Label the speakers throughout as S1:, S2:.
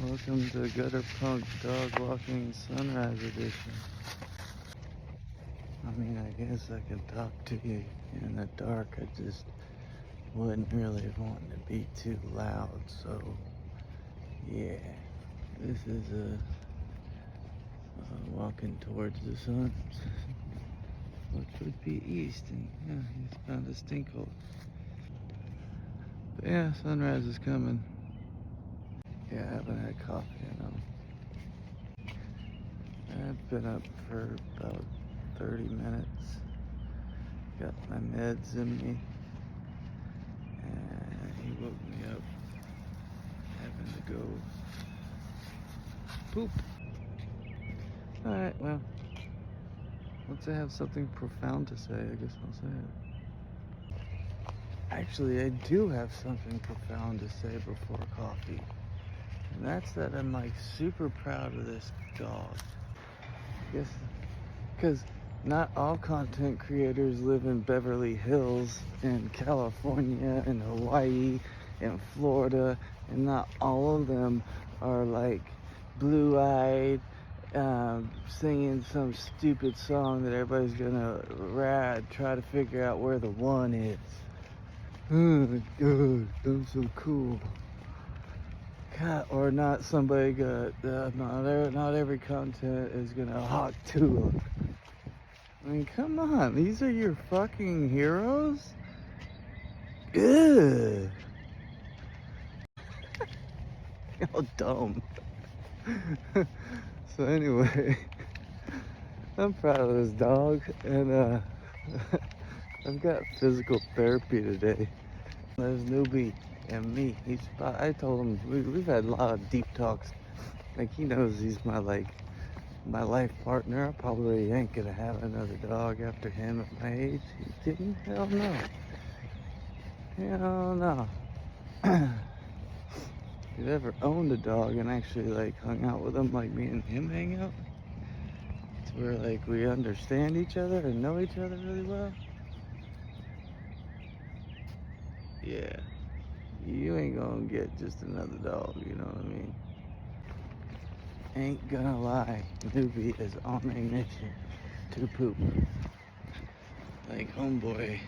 S1: Welcome to Gutterpunk Dog Walking Sunrise Edition. I mean, I guess I could talk to you in the dark. I just wouldn't really want to be too loud. So, yeah, this is walking towards the sun, which would be east. And yeah, he's found a stinkhole. But yeah, sunrise is coming. Yeah, I haven't had coffee, I've been up for about 30 minutes. Got my meds in me. And he woke me up having to go poop. Alright, well, once I have something profound to say, I guess I'll say it. Actually, I do have something profound to say before coffee. And that's that I'm like super proud of this dog. I guess because not all content creators live in Beverly Hills, in California, in Hawaii, in Florida, and not all of them are like blue-eyed, singing some stupid song that everybody's gonna try to figure out where the one is. Oh God, I'm so cool. God, or not somebody got, not every content is gonna hawk to them. I mean, come on, these are your fucking heroes? Ugh. How dumb. So anyway, I'm proud of this dog, and I've got physical therapy today. There's Newbie and me. I told him, we've had a lot of deep talks. Like, he knows he's my life partner. I probably ain't gonna have another dog after him at my age. You kidding? Hell no. Hell no. If you've ever owned a dog and actually like hung out with him like me and him hang out, to where like we understand each other and know each other really well, yeah, you ain't gonna get just another dog, you know what I mean? Ain't gonna lie, Newbie is on a mission to poop. Like, homeboy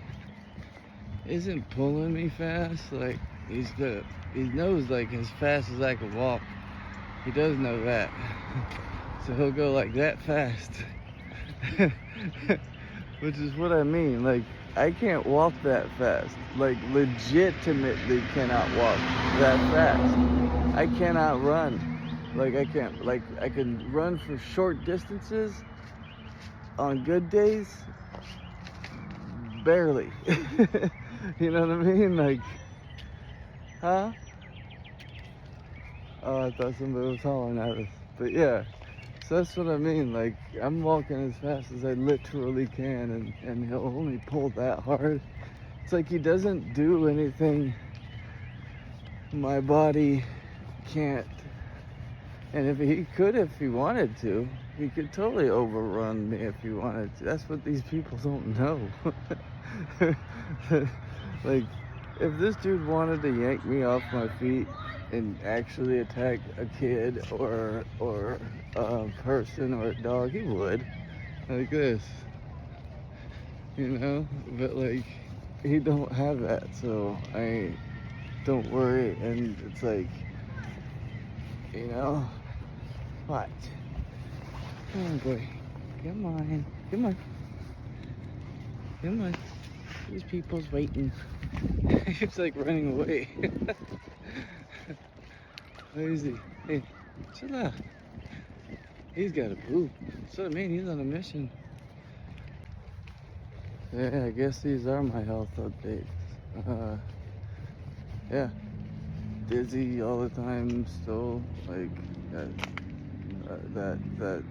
S1: isn't pulling me fast. Like, he knows like as fast as I can walk. He does know that. So he'll go like that fast. Which is what I mean. Like, I can't walk that fast. Like, legitimately cannot walk that fast. I cannot run. Like, I can run for short distances on good days, barely. You know what I mean? Like, huh? Oh, I thought somebody was hollering at us. But yeah, so that's what I mean. Like, I'm walking as fast as I literally can, and he'll only pull that hard. It's like he doesn't do anything my body can't. And if he wanted to, he could totally overrun me if he wanted to. That's what these people don't know. Like, if this dude wanted to yank me off my feet and actually attack a kid or a person or a dog, he would. Like this. You know? But like, he don't have that, so don't worry. And it's like, you know, what? Come on, boy. Come on. Come on. Come on. These people's waiting. It's like running away. Where is he? Hey, chill out. He's got to poop. That's what I mean. He's on a mission. Yeah, I guess these are my health updates. Yeah. Dizzy all the time still. Like, that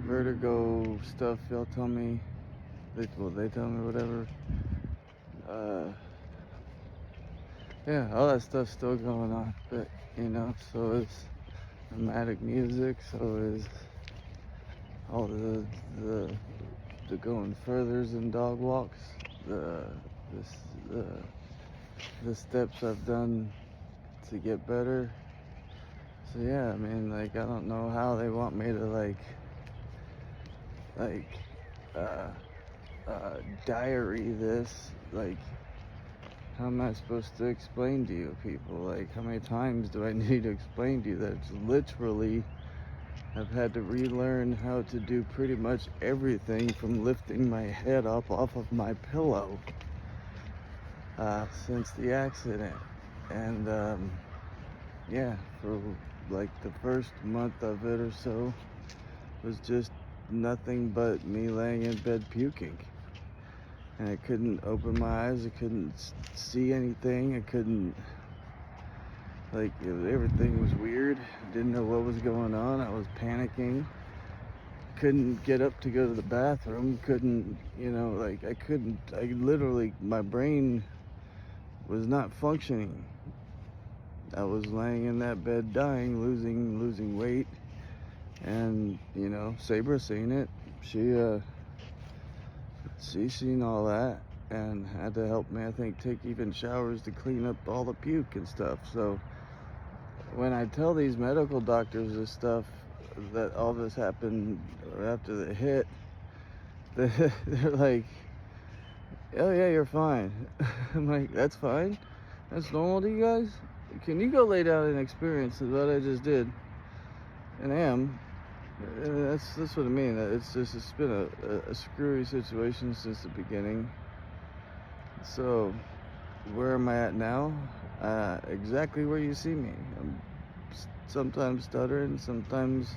S1: vertigo stuff y'all tell me. They tell me whatever. Yeah, all that stuff's still going on, but you know, so is nomadic music, so is all the going furthers in dog walks, the steps I've done to get better. So yeah, I mean, like, I don't know how they want me to like, uh, diary this. Like, how am I supposed to explain to you people? Like, how many times do I need to explain to you that it's literally, I've had to relearn how to do pretty much everything from lifting my head up off of my pillow since the accident. And yeah, for like the first month of it or so was just nothing but me laying in bed puking. And I couldn't open my eyes, I couldn't see anything, I couldn't, like, everything was weird. I didn't know what was going on, I was panicking. Couldn't get up to go to the bathroom, couldn't, like, I literally, my brain was not functioning. I was laying in that bed dying, losing weight. And, Sabra seen it. She seen all that and had to help me, I think, take even showers to clean up all the puke and stuff. So when I tell these medical doctors this stuff, that all this happened after the hit, they're like, oh yeah, you're fine. I'm like, that's fine? That's normal to you guys? Can you go lay down and experience what I just did? And am. And that's what I mean. It's been a screwy situation since the beginning. So where am I at now? Exactly where you see me. I'm sometimes stuttering, sometimes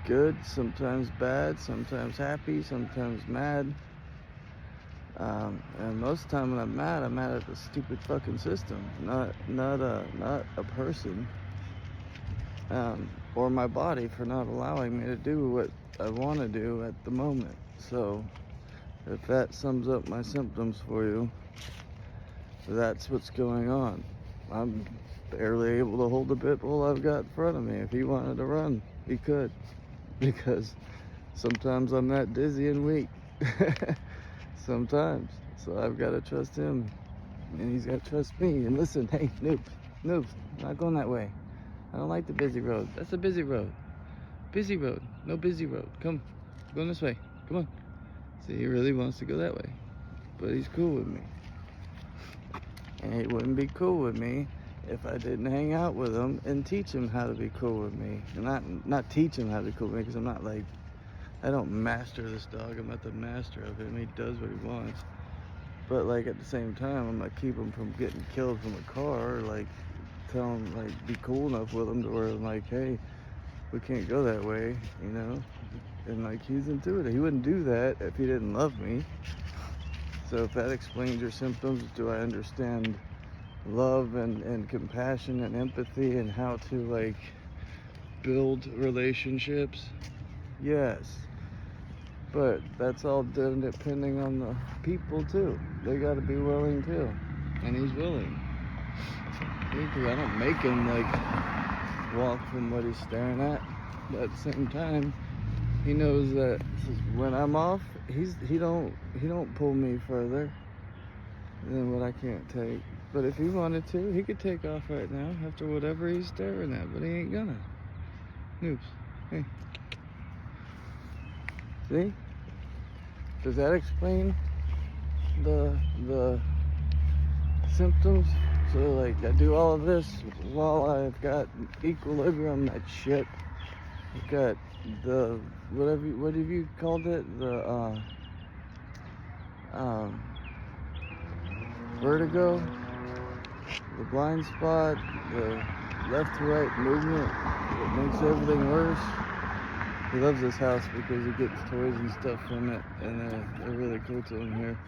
S1: good, sometimes bad, sometimes happy, sometimes mad. And most of the time when I'm mad at the stupid fucking system, not a person. Or my body for not allowing me to do what I want to do at the moment. So if that sums up my symptoms for you, that's what's going on. I'm barely able to hold the pit bull I've got in front of me. If he wanted to run, he could, because sometimes I'm that dizzy and weak. Sometimes. So I've got to trust him, and he's got to trust me. And listen, hey, noob, not going that way. I don't like the busy road. That's a busy road. Busy road. No busy road. Come. Going this way. Come on. See, he really wants to go that way. But he's cool with me. And he wouldn't be cool with me if I didn't hang out with him and teach him how to be cool with me. And not teach him how to be cool with me, because I'm not like, I don't master this dog. I'm not the master of him. He does what he wants. But like at the same time, I'm not keep him from getting killed from a car, or like tell him, like, be cool enough with him to where I'm like, hey, we can't go that way, and like, he's into it. He wouldn't do that if he didn't love me. So if that explains your symptoms, do I understand love and compassion and empathy and how to, like, build relationships? Yes. But that's all done depending on the people too. They got to be willing too, and he's willing. Because I don't make him like walk from what he's staring at, but at the same time, he knows that when I'm off, he don't pull me further than what I can't take. But if he wanted to, he could take off right now after whatever he's staring at, but he ain't gonna. Oops. Hey. See? Does that explain the symptoms? So like, I do all of this while I've got equilibrium, that shit. I've got the, what have you called it? The, vertigo, the blind spot, the left to right movement that makes everything worse. He loves this house because he gets toys and stuff from it, and they're really cool to him here.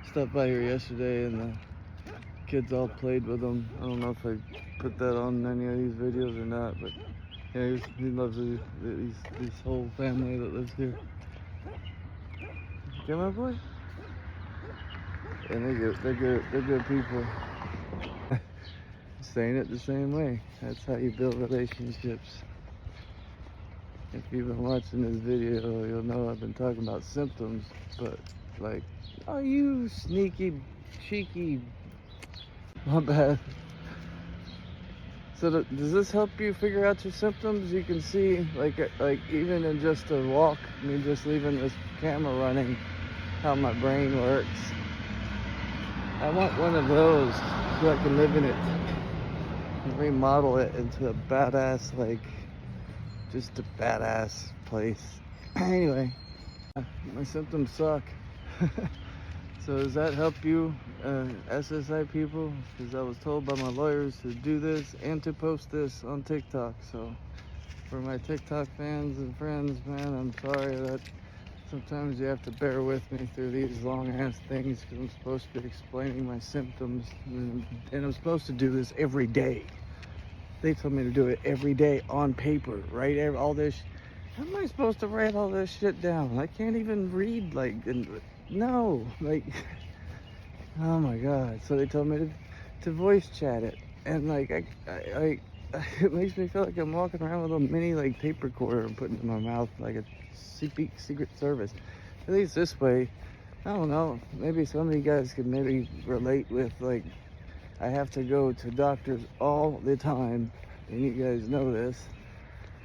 S1: Stopped by here yesterday, and the kids all played with them. I don't know if I put that on any of these videos or not, but yeah, he loves this whole family that lives here. Come on, boy. And they're good people. Saying it the same way. That's how you build relationships. If you've been watching this video, you'll know I've been talking about symptoms, but like, oh, you sneaky, cheeky, my bad, So does this help you figure out your symptoms? You can see, like even in just a walk, me just leaving this camera running, how my brain works. I want one of those so I can live in it and remodel it into a badass, like, just a badass place. Anyway, my symptoms suck. So does that help you, SSI people? Because I was told by my lawyers to do this and to post this on TikTok. So for my TikTok fans and friends, man, I'm sorry that sometimes you have to bear with me through these long ass things, because I'm supposed to be explaining my symptoms, and I'm supposed to do this every day. They told me to do it every day on paper, right? All this. How am I supposed to write all this shit down? I can't even read, like, no, like, oh my god. So they told me to voice chat it, and like I it makes me feel like I'm walking around with a mini like tape recorder and putting it in my mouth like a secret service. At least this way, I don't know, maybe some of you guys could maybe relate with, like, I have to go to doctors all the time, and you guys know this,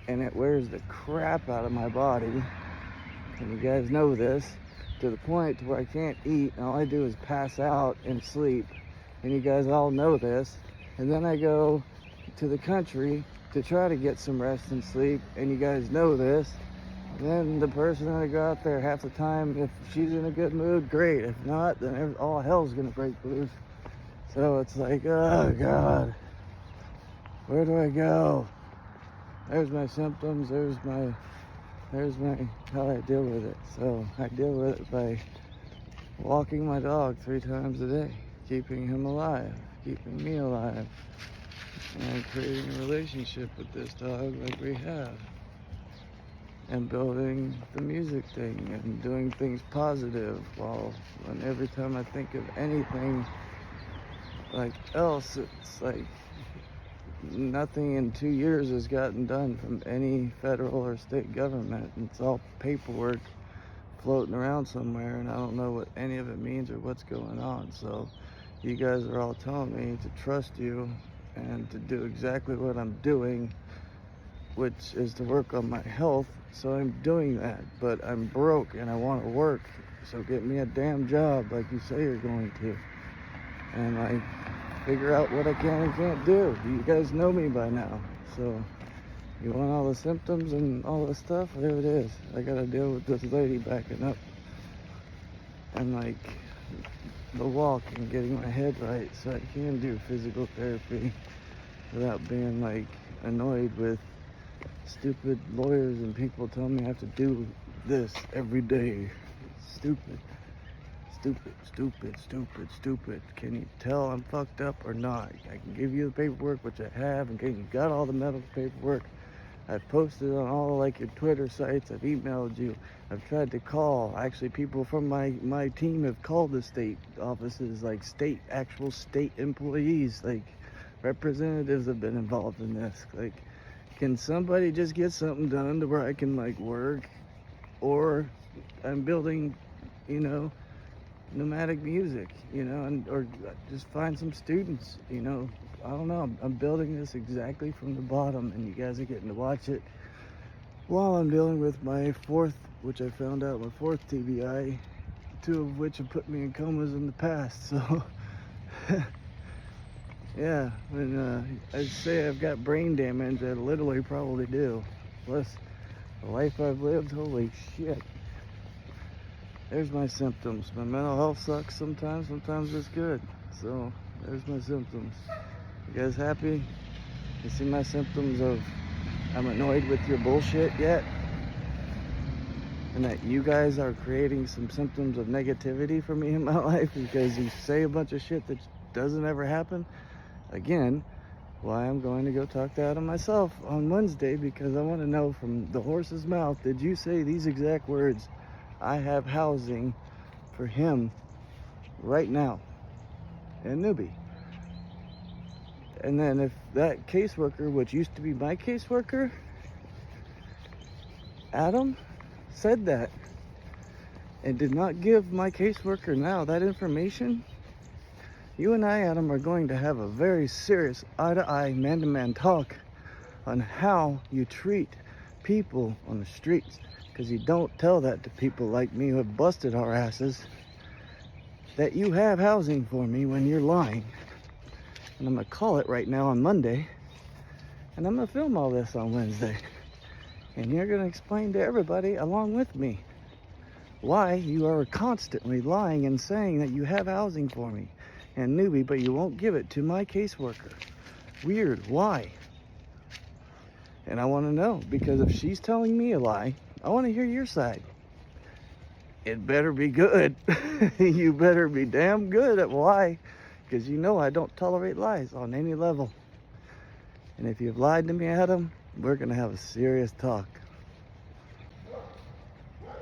S1: and it wears the crap out of my body, and you guys know this, to the point where I can't eat, and all I do is pass out and sleep, and you guys all know this. And then I go to the country to try to get some rest and sleep, and you guys know this. And then the person that I go out there, half the time, if she's in a good mood, great. If not, then all hell's gonna break loose. So it's like, oh god, where do I go? There's my symptoms, there's my how I deal with it. So I deal with it by walking my dog 3 times a day, keeping him alive, keeping me alive, and creating a relationship with this dog like we have, and building the music thing and doing things positive, and every time I think of anything like else, it's like nothing in 2 years has gotten done from any federal or state government. It's all paperwork floating around somewhere, and I don't know what any of it means or what's going on. So you guys are all telling me to trust you and to do exactly what I'm doing, which is to work on my health. So I'm doing that, but I'm broke and I want to work. So get me a damn job like you say you're going to, and like figure out what I can and can't do. You guys know me by now. So you want all the symptoms and all the stuff? There it is. I gotta deal with this lady backing up, and like the walk and getting my head right so I can do physical therapy without being like annoyed with stupid lawyers and people telling me I have to do this every day. Stupid. Can you tell I'm fucked up or not? I can give you the paperwork, which I have, and you got all the medical paperwork. I've posted on all like your Twitter sites. I've emailed you. I've tried to call. Actually, people from my team have called the state offices, like actual state employees, like representatives have been involved in this. Like, can somebody just get something done to where I can like work? Or I'm building, nomadic music, or just find some students, I don't know. I'm building this exactly from the bottom, and you guys are getting to watch it while I'm dealing with my fourth, which I found out, my fourth TBI, 2 of which have put me in comas in the past. So yeah, when I say I've got brain damage, I literally probably do. Plus the life I've lived, holy shit. There's my symptoms. My mental health sucks sometimes it's good. So there's my symptoms. You guys happy? You see my symptoms of I'm annoyed with your bullshit yet? And that you guys are creating some symptoms of negativity for me in my life because you say a bunch of shit that doesn't ever happen? Again, why I'm going to go talk to Adam myself on Wednesday, because I want to know from the horse's mouth, did you say these exact words? I have housing for him right now in Newbie. And then if that caseworker, which used to be my caseworker, Adam, said that and did not give my caseworker now that information, You and I, Adam, are going to have a very serious eye-to-eye, man-to-man talk on how you treat people on the streets. Because you don't tell that to people like me who have busted our asses, that you have housing for me when you're lying. And I'm going to call it right now on Monday. And I'm going to film all this on Wednesday. And you're going to explain to everybody along with me why you are constantly lying and saying that you have housing for me and newbie, but you won't give it to my caseworker. Weird. Why? And I want to know, because if she's telling me a lie, I want to hear your side. It better be good. You better be damn good at why, because you know I don't tolerate lies on any level. And if you've lied to me, Adam, we're going to have a serious talk.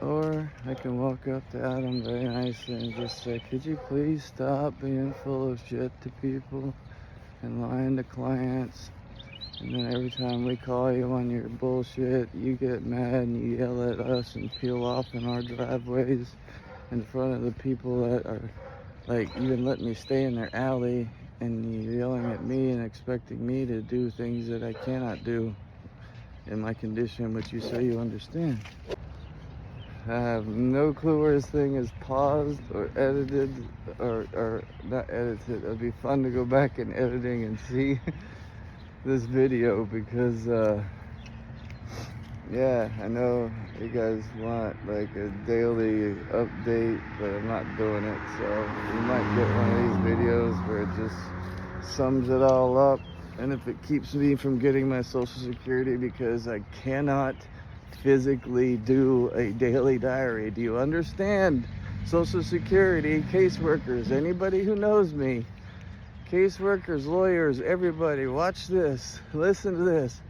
S1: Or I can walk up to Adam very nicely and just say, could you please stop being full of shit to people and lying to clients? And then every time we call you on your bullshit, you get mad and you yell at us and peel off in our driveways in front of the people that are, like, even letting me stay in their alley, and you're yelling at me and expecting me to do things that I cannot do in my condition, which you say you understand. I have no clue where this thing is paused or edited, or not edited. It'd be fun to go back in editing and see this video, because yeah, I know you guys want like a daily update, but I'm not doing it. So you might get one of these videos where it just sums it all up, and if it keeps me from getting my Social Security, because I cannot physically do a daily diary. Do you understand? Social Security, caseworkers, anybody who knows me, caseworkers, lawyers, everybody, watch this, listen to this.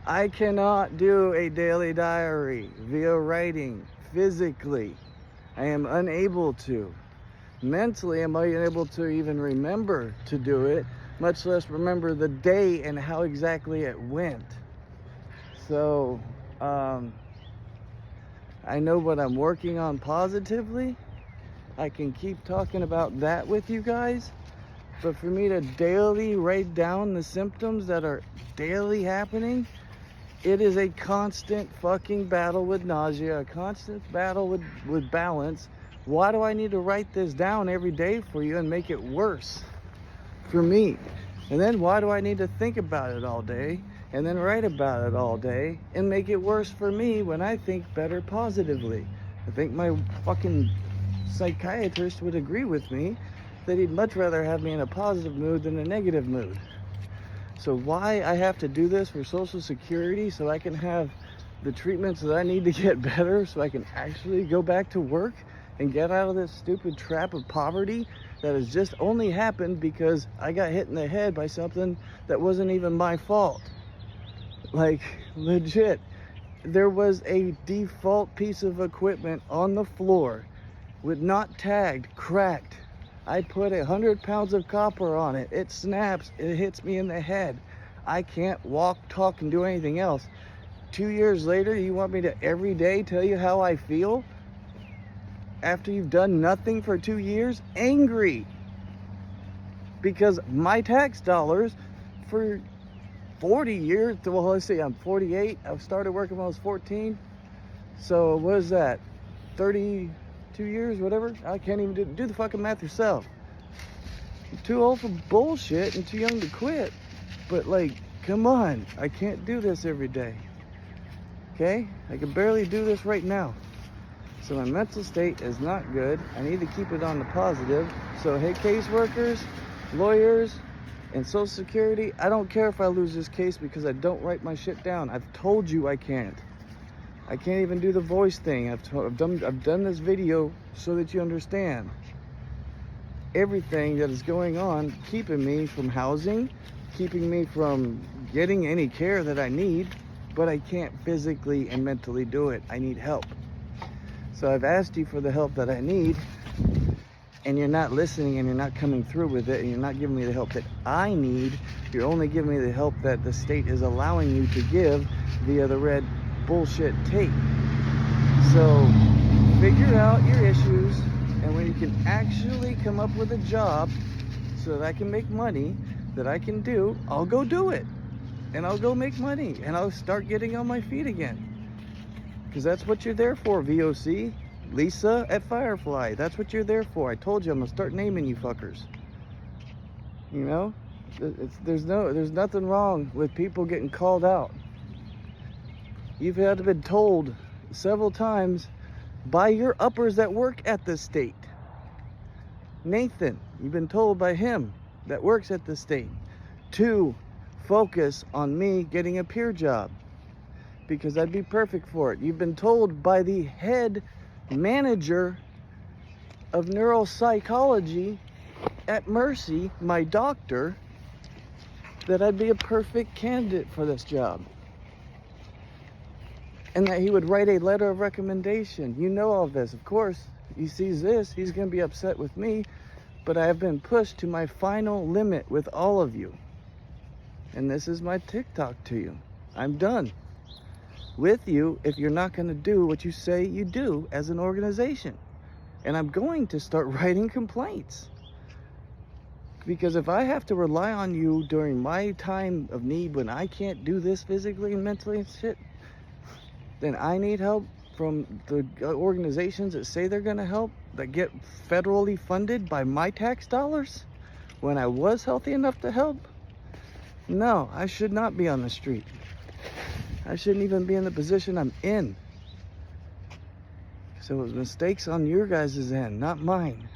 S1: I cannot do a daily diary via writing, physically. I am unable to. Mentally, I'm unable to even remember to do it, much less remember the day and how exactly it went. So, I know what I'm working on positively. I can keep talking about that with you guys. But for me to daily write down the symptoms that are daily happening, it is a constant fucking battle with nausea, a constant battle with balance. Why do I need to write this down every day for you and make it worse for me? And then why do I need to think about it all day and then write about it all day and make it worse for me when I think better positively? I think my fucking psychiatrist would agree with me that he'd much rather have me in a positive mood than a negative mood. So why I have to do this for Social Security, so I can have the treatments that I need to get better, so I can actually go back to work and get out of this stupid trap of poverty that has just only happened because I got hit in the head by something that wasn't even my fault. Like, legit. There was a default piece of equipment on the floor with not tagged, cracked. I put 100 pounds of copper on it. It snaps, it hits me in the head. I can't walk, talk, and do anything else. 2 years later, you want me to every day tell you how I feel? After you've done nothing for 2 years? Angry. Because my tax dollars for 40 years, well, let's see, I'm 48. I started working when I was 14. So what is that? 32 years, whatever? I can't even do the fucking math yourself. I'm too old for bullshit and too young to quit. But like, come on, I can't do this every day. Okay? I can barely do this right now. So my mental state is not good. I need to keep it on the positive. So hey, caseworkers, lawyers, and Social Security, I don't care if I lose this case because I don't write my shit down. I've told you I can't. I can't even do the voice thing. I've done this video so that you understand everything that is going on, keeping me from housing, keeping me from getting any care that I need, but I can't physically and mentally do it. I need help. So I've asked you for the help that I need, and you're not listening, and you're not coming through with it, and you're not giving me the help that I need. You're only giving me the help that the state is allowing you to give via the red bullshit tape. So figure out your issues, and when you can actually come up with a job so that I can make money that I can do, I'll go do it. And I'll go make money. And I'll start getting on my feet again. Because that's what you're there for, VOC. Lisa at Firefly. That's what you're there for. I told you I'm going to start naming you fuckers. You know? There's nothing wrong with people getting called out. You've had to been told several times by your uppers that work at the state. Nathan, you've been told by him that works at the state to focus on me getting a peer job because I'd be perfect for it. You've been told by the head manager of neuropsychology at Mercy, my doctor, that I'd be a perfect candidate for this job. And that he would write a letter of recommendation. You know all this. Of course, he sees this, he's going to be upset with me, but I have been pushed to my final limit with all of you. And this is my TikTok to you. I'm done with you if you're not going to do what you say you do as an organization. And I'm going to start writing complaints. Because if I have to rely on you during my time of need when I can't do this physically and mentally and shit, then I need help from the organizations that say they're going to help, that get federally funded by my tax dollars when I was healthy enough to help. No, I should not be on the street. I shouldn't even be in the position I'm in. So it was mistakes on your guys' end, not mine.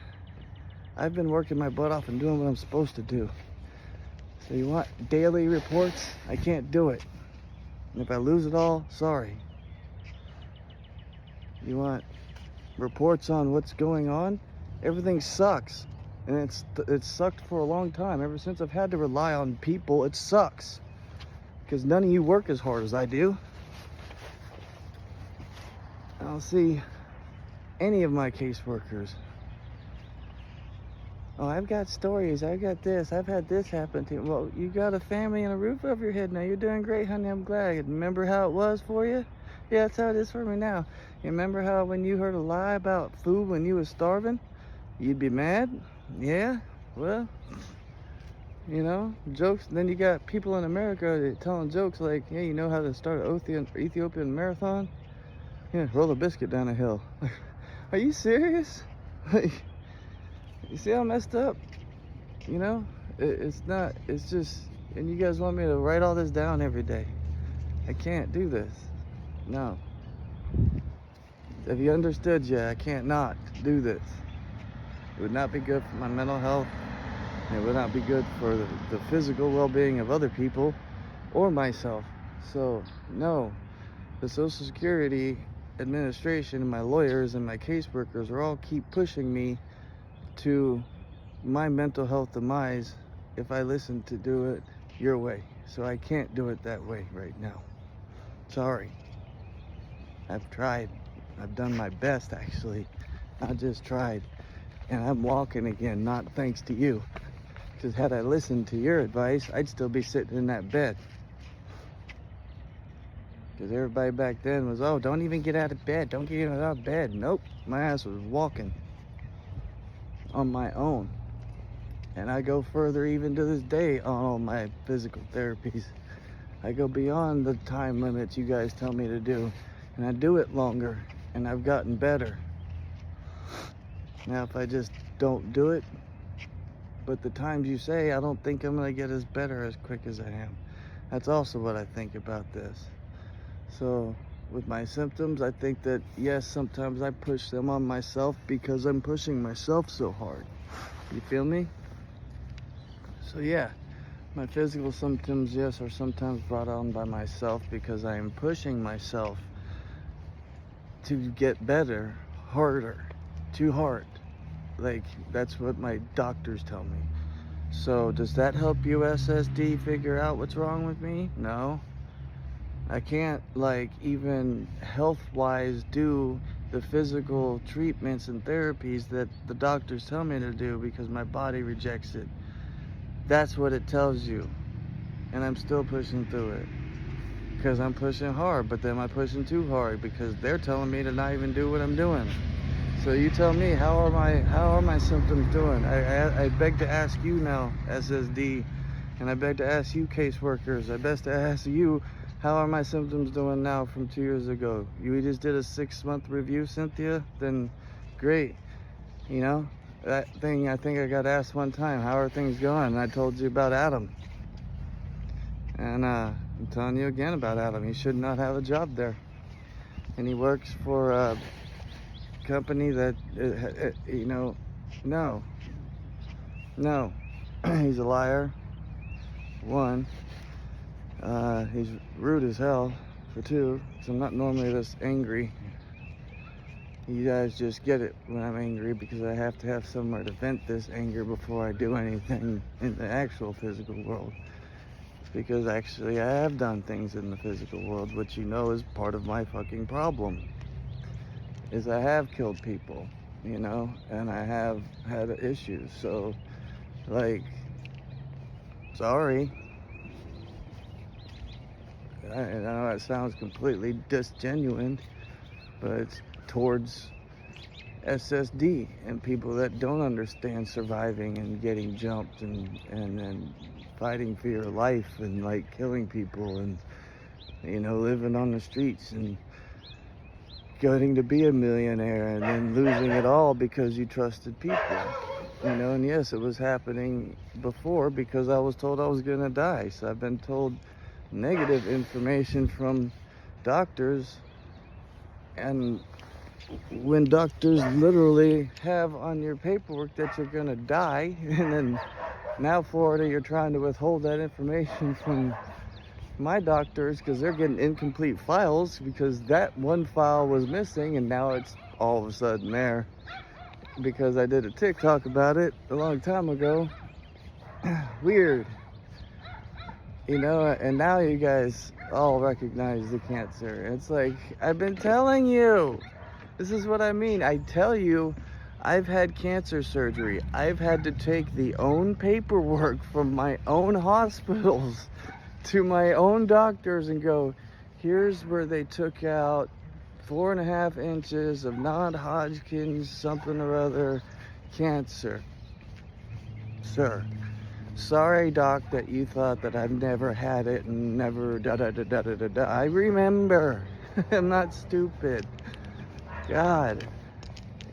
S1: I've been working my butt off and doing what I'm supposed to do. So you want daily reports? I can't do it. And if I lose it all, sorry. You want reports on what's going on? Everything sucks. And it's sucked for a long time. Ever since I've had to rely on people, it sucks. Because none of you work as hard as I do. I don't see any of my caseworkers. Oh, I've got stories. I've got this. I've had this happen to me. Well, you got a family and a roof over your head now. You're doing great, honey. I'm glad. Remember how it was for you? Yeah, that's how it is for me now. You remember how when you heard a lie about food when you was starving, you'd be mad? Yeah? Well, you know, jokes. Then you got people in America telling jokes like, yeah, you know how to start an Ethiopian marathon? Yeah, roll a biscuit down a hill. Are you serious? You see how messed up? You know? It's not, it's just, and you guys want me to write all this down every day. I can't do this. No. If you understood, yeah, I can't not do this. It would not be good for my mental health. It would not be good for the physical well-being of other people or myself. So, no. The Social Security Administration and my lawyers and my caseworkers are all keep pushing me to my mental health demise if I listen to do it your way. So I can't do it that way right now. Sorry. I've tried. I've done my best, actually. I just tried. And I'm walking again, not thanks to you. Because had I listened to your advice, I'd still be sitting in that bed. Because everybody back then was, oh, don't even get out of bed. Don't get out of bed. Nope. My ass was walking on my own. And I go further even to this day on all my physical therapies. I go beyond the time limits you guys tell me to do. And I do it longer. And I've gotten better. Now if I just don't do it, but the times you say, I don't think I'm going to get as better as quick as I am. That's also what I think about this. So with my symptoms, I think that, yes, sometimes I push them on myself because I'm pushing myself so hard. You feel me? So yeah, my physical symptoms, yes, are sometimes brought on by myself because I am pushing myself to get better, harder, too hard. Like, that's what my doctors tell me. So does that help you, SSD, figure out what's wrong with me? No. I can't, like, even health-wise do the physical treatments and therapies that the doctors tell me to do because my body rejects it. That's what it tells you. And I'm still pushing through it. Because I'm pushing hard, but then I'm pushing too hard because they're telling me to not even do what I'm doing. So you tell me, how are my symptoms doing? I beg to ask you now, SSD, and I beg to ask you, caseworkers. I beg to ask you, how are my symptoms doing now from 2 years ago? You just did a 6-month review, Cynthia? Then great. You know, that thing, I think I got asked one time, how are things going? And I told you about Adam. And I'm telling you again about Adam. He should not have a job there. And he works for a company that, you know, no. He's a liar. One, he's rude as hell. For two, so I'm not normally this angry. You guys just get it when I'm angry, because I have to have somewhere to vent this anger before I do anything in the actual physical world. Because actually I have done things in the physical world, which you know is part of my fucking problem. Is I have killed people, you know, and I have had issues. So, like, sorry. I know that sounds completely disgenuine, but it's towards SSD and people that don't understand surviving and getting jumped and fighting for your life and like killing people and, you know, living on the streets and getting to be a millionaire and then losing it all because you trusted people, you know. And yes, it was happening before because I was told I was gonna die. So I've been told negative information from doctors, and when doctors literally have on your paperwork that you're gonna die, and then now Florida, you're trying to withhold that information from my doctors because they're getting incomplete files because that one file was missing, and now it's all of a sudden there because I did a TikTok about it a long time ago. Weird, you know. And now you guys all recognize the cancer. It's like, I've been telling you. This is what I mean. I tell you, I've had cancer surgery. I've had to take the own paperwork from my own hospitals to my own doctors and go, here's where they took out 4.5 inches of non-Hodgkin's something or other cancer. Sir, sorry, doc, that you thought that I've never had it and never da-da-da-da-da-da. I remember. I'm not stupid. God,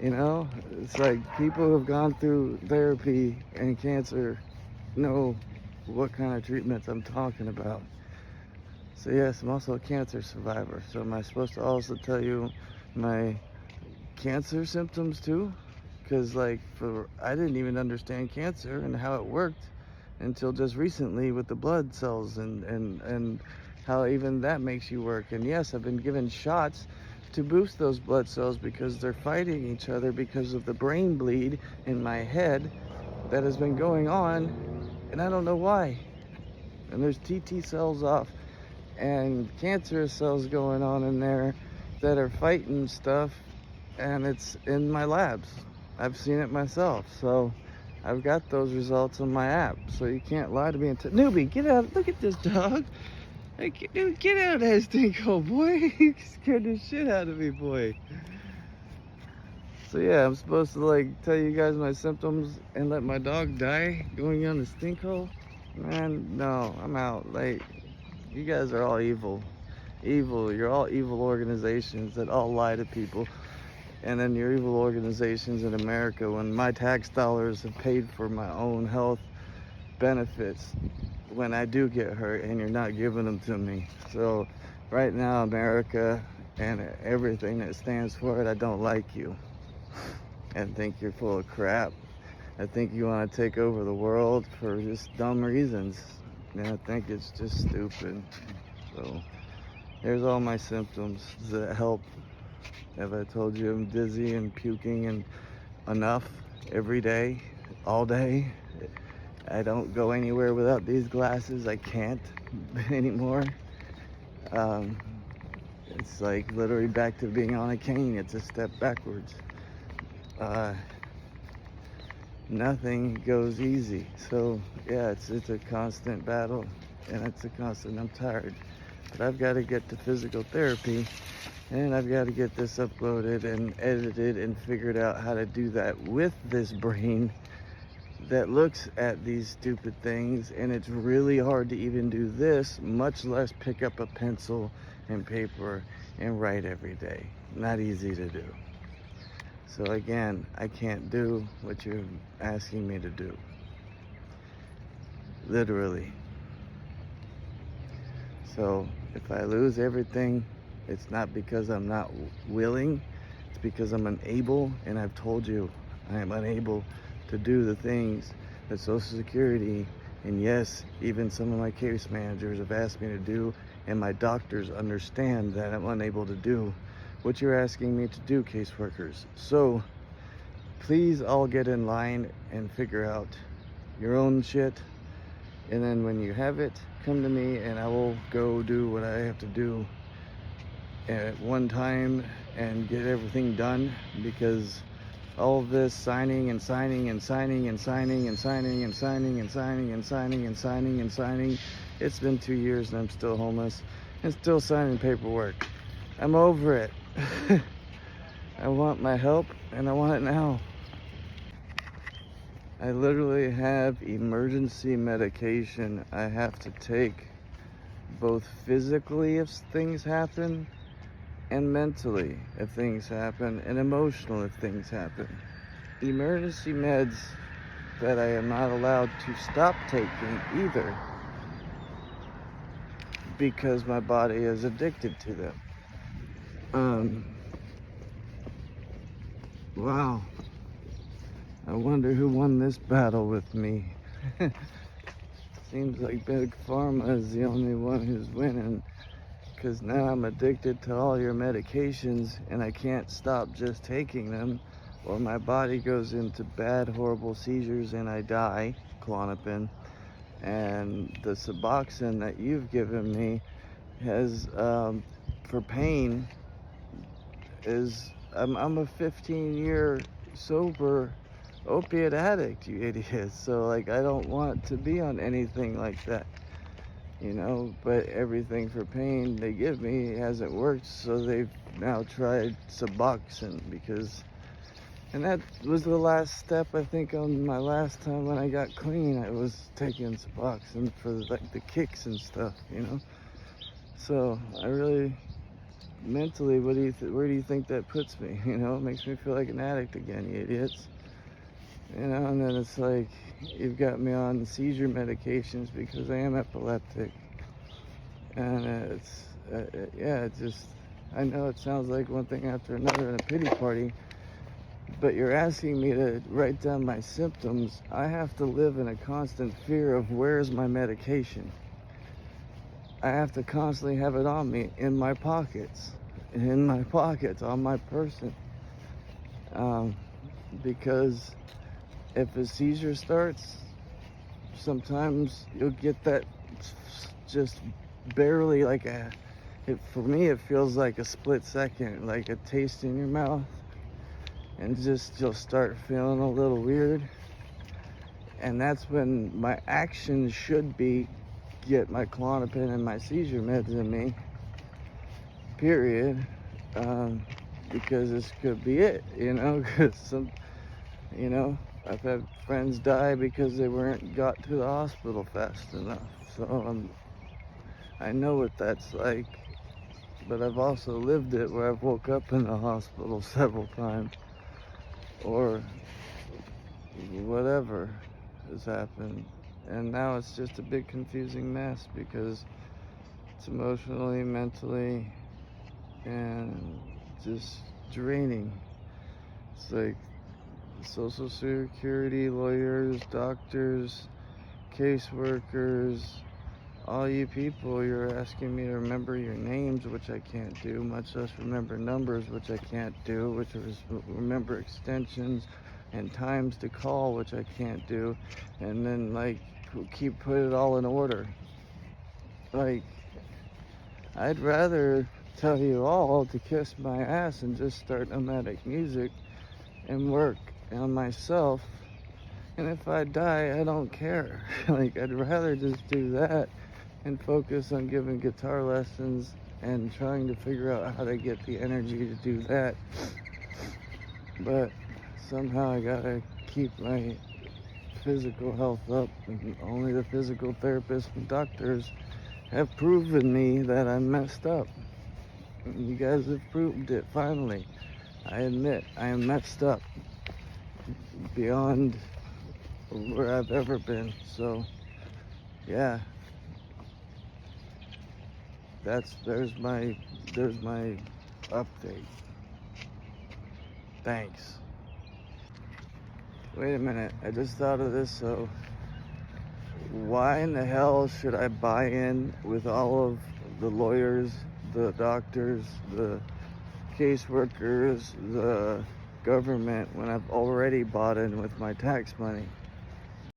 S1: you know, it's like people who have gone through therapy and cancer know what kind of treatments I'm talking about. So yes, I'm also a cancer survivor. So am I supposed to also tell you my cancer symptoms too? Because like, I didn't even understand cancer and how it worked until just recently with the blood cells and how even that makes you work. And yes, I've been given shots to boost those blood cells because they're fighting each other because of the brain bleed in my head that has been going on, and I don't know why. And there's TT cells off and cancerous cells going on in there that are fighting stuff, and it's in my labs. I've seen it myself, so I've got those results on my app, so you can't lie to me. Newbie, get out. Look at this dog. Hey, dude, get out of that stinkhole, boy. You scared the shit out of me, boy. So yeah, I'm supposed to like tell you guys my symptoms and let my dog die going on the stinkhole? Man, no, I'm out. Like, you guys are all evil. Evil. You're all evil organizations that all lie to people. And then you're evil organizations in America when my tax dollars have paid for my own health benefits when I do get hurt, and you're not giving them to me. So right now, America and everything that stands for it, I don't like you. I think you're full of crap. I think you want to take over the world for just dumb reasons. And I think it's just stupid. So here's all my symptoms. Does it help? Have I told you I'm dizzy and puking and enough every day, all day? I don't go anywhere without these glasses. I can't anymore. It's like literally back to being on a cane. It's a step backwards. Nothing goes easy. So yeah, it's a constant battle, and it's a constant. I'm tired. but I've got to get to physical therapy, and I've got to get this uploaded and edited and figured out how to do that with this brain that looks at these stupid things. And it's really hard to even do this, much less pick up a pencil and paper and write every day. Not easy to do. So again, I can't do what you're asking me to do. Literally. So if I lose everything, it's not because I'm not willing, it's because I'm unable, and I've told you I am unable to do the things that Social Security, and yes, even some of my case managers have asked me to do, and my doctors understand that I'm unable to do what you're asking me to do, caseworkers. So please all get in line and figure out your own shit, and then when you have it, come to me and I will go do what I have to do at one time and get everything done, because all of this signing and signing and signing and signing and signing and signing and signing and signing and signing and signing, it's been 2 years and I'm still homeless and still signing paperwork. I'm over it. I want my help and I want it now. I literally have emergency medication I have to take, both physically if things happen, and mentally if things happen, and emotional if things happen. Emergency meds that I am not allowed to stop taking either, because my body is addicted to them. Wow. I wonder who won this battle with me. Seems like Big Pharma is the only one who's winning, because now I'm addicted to all your medications and I can't stop just taking them, or my body goes into bad, horrible seizures and I die. Klonopin. And the Suboxone that you've given me has, for pain, I'm a 15-year sober opiate addict, you idiots. So like, I don't want to be on anything like that, you know, but everything for pain they give me hasn't worked, so they've now tried Suboxone, and that was the last step, I think, on my last time when I got clean. I was taking Suboxone for like the kicks and stuff, you know. So I really, mentally, where do you think that puts me? You know, it makes me feel like an addict again, you idiots. You know, and then it's like, you've got me on seizure medications because I am epileptic. And it's, yeah, it just, I know it sounds like one thing after another in a pity party, but you're asking me to write down my symptoms. I have to live in a constant fear of where's my medication. I have to constantly have it on me, in my pockets, on my person. Because if a seizure starts, sometimes you'll get that just barely, like for me it feels like a split second, like a taste in your mouth, and just you'll start feeling a little weird. And that's when my action should be get my Klonopin and my seizure meds in me, period. Because this could be it, you know, because you know, I've had friends die because they weren't got to the hospital fast enough. So I know what that's like, but I've also lived it where I've woke up in the hospital several times, or whatever has happened. And now it's just a big confusing mess, because it's emotionally, mentally, and just draining. It's like Social Security, lawyers, doctors, caseworkers, all you people, you're asking me to remember your names, which I can't do, much less remember numbers, which I can't do, which is remember extensions and times to call, which I can't do, and then like keep put it all in order. Like, I'd rather tell you all to kiss my ass and just start nomadic music and work on myself, and if I die, I don't care. Like, I'd rather just do that and focus on giving guitar lessons and trying to figure out how to get the energy to do that. But somehow I gotta keep my physical health up, and only the physical therapists and doctors have proven me that I'm messed up. You guys have proved it finally. I admit I am messed up beyond where I've ever been. So yeah, there's my update. Thanks. Wait a minute, I just thought of this. So why in the hell should I buy in with all of the lawyers, the doctors, the caseworkers, the government, when I've already bought in with my tax money?